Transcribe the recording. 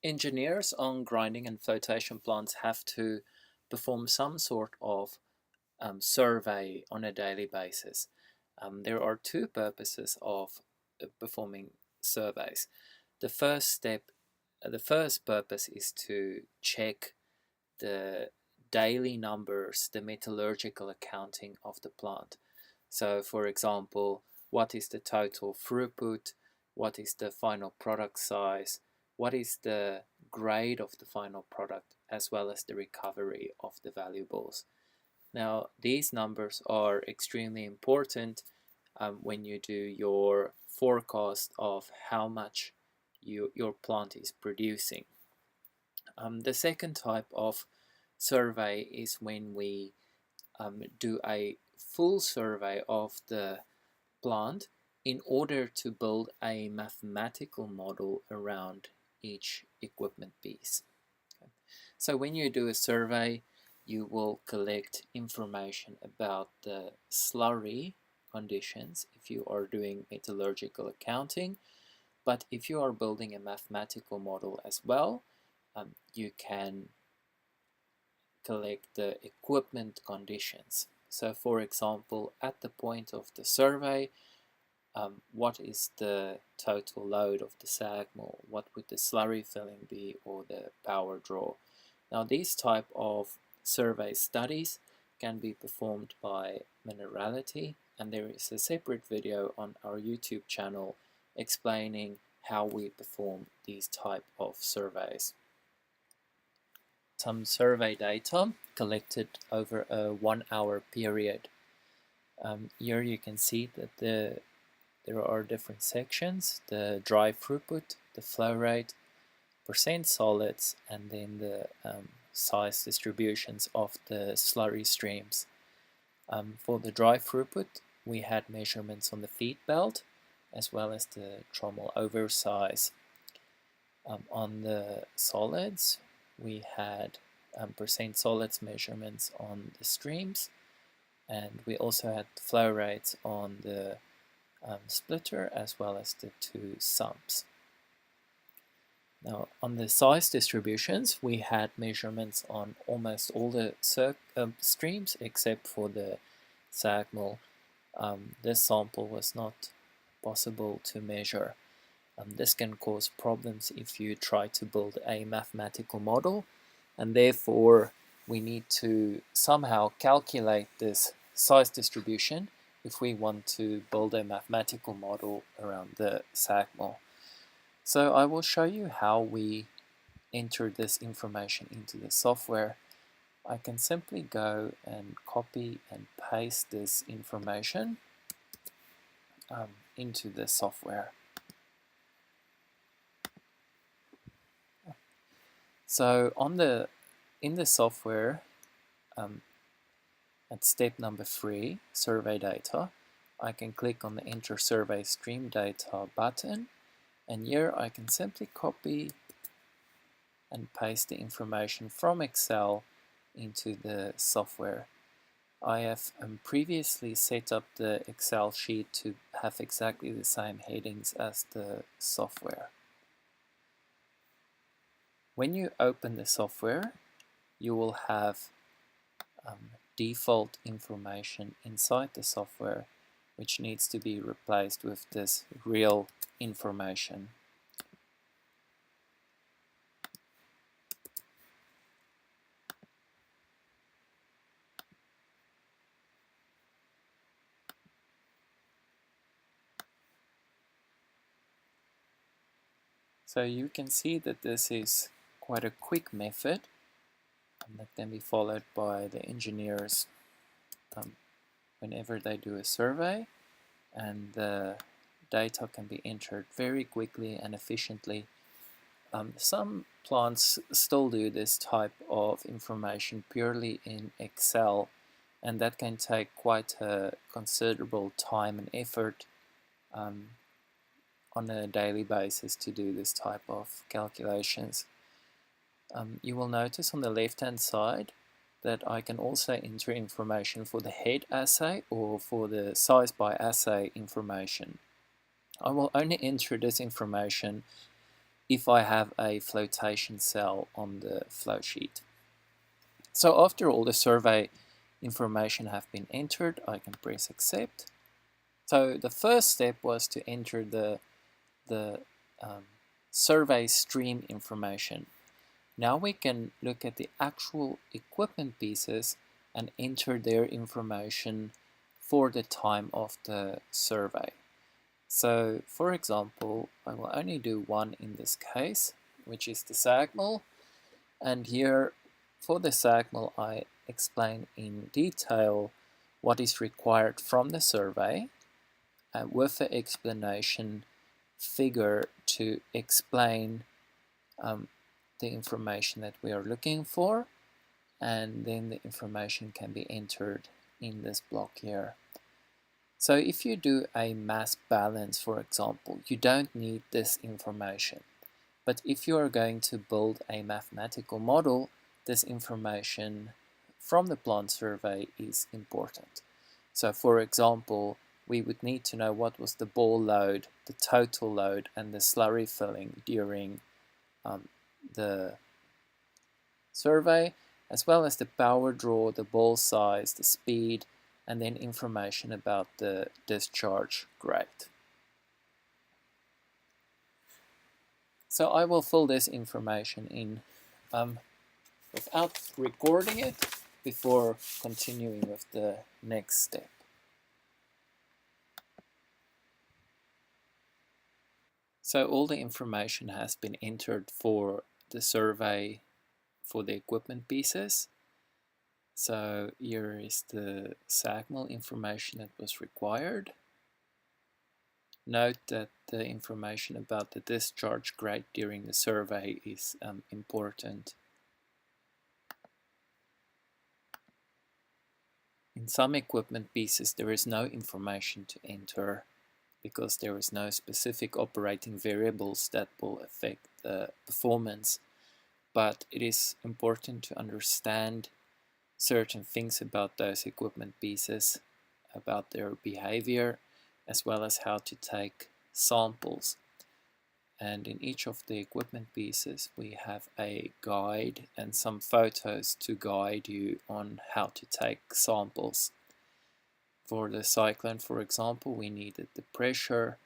Engineers on grinding and flotation plants have to perform some sort of survey on a daily basis. There are two purposes of performing surveys. The first step, the first purpose is to check the daily numbers, the metallurgical accounting of the plant. So, for example, what is the total throughput? What is the final product size? What is the grade of the final product, as well as the recovery of the valuables? Now, these numbers are extremely important when you do your forecast of how much your plant is producing. The second type of survey is when we do a full survey of the plant in order to build a mathematical model around each equipment piece. Okay. So when you do a survey, you will collect information about the slurry conditions if you are doing metallurgical accounting. But if you are building a mathematical model as well, you can collect the equipment conditions. So for example, at the point of the survey, what is the total load of the SAG mill? What would the slurry filling be, or the power draw? Now these type of survey studies can be performed by Minerality, and there is a separate video on our YouTube channel explaining how we perform these type of surveys. Some survey data collected over a 1 hour period. Here you can see that there are different sections: the dry throughput, the flow rate, percent solids, and then the size distributions of the slurry streams. For the dry throughput, we had measurements on the feed belt as well as the trommel oversize. On the solids, we had percent solids measurements on the streams, and we also had flow rates on the splitter as well as the two sumps. Now on the size distributions, we had measurements on almost all the streams except for the SAG mill. This sample was not possible to measure. This can cause problems if you try to build a mathematical model, and therefore we need to somehow calculate this size distribution if we want to build a mathematical model around the SAG mill. So I will show you how we enter this information into the software. I can simply go and copy and paste this information into the software. So in the software, at step number 3, survey data, I can click on the enter survey stream data button, and here I can simply copy and paste the information from Excel into the software. I have previously set up the Excel sheet to have exactly the same headings as the software. When you open the software, you will have default information inside the software, which needs to be replaced with this real information. So you can see that this is quite a quick method that can be followed by the engineers whenever they do a survey, and the data can be entered very quickly and efficiently. Some plants still do this type of information purely in Excel, and that can take quite a considerable time and effort on a daily basis to do this type of calculations. You will notice on the left hand side that I can also enter information for the head assay or for the size by assay information. I will only enter this information if I have a flotation cell on the flow sheet. So after all the survey information have been entered, I can press accept. So the first step was to enter the survey stream information. Now we can look at the actual equipment pieces and enter their information for the time of the survey. So for example, I will only do one in this case, which is the SAGML. And here for the SAGML, I explain in detail what is required from the survey with the explanation figure to explain the information that we are looking for, and then the information can be entered in this block here. So if you do a mass balance, for example, you don't need this information. But if you are going to build a mathematical model, this information from the plant survey is important. So for example, we would need to know what was the ball load, the total load, and the slurry filling during the survey, as well as the power draw, the ball size, the speed, and then information about the discharge rate. So I will fill this information in without recording it before continuing with the next step. So all the information has been entered for the survey for the equipment pieces. So here is the SAGML information that was required. Note that the information about the discharge rate during the survey is important. In some equipment pieces there is no information to enter because there is no specific operating variables that will affect the performance, but it is important to understand certain things about those equipment pieces, about their behavior, as well as how to take samples. And in each of the equipment pieces we have a guide and some photos to guide you on how to take samples. For the cyclone, for example, we needed the pressure,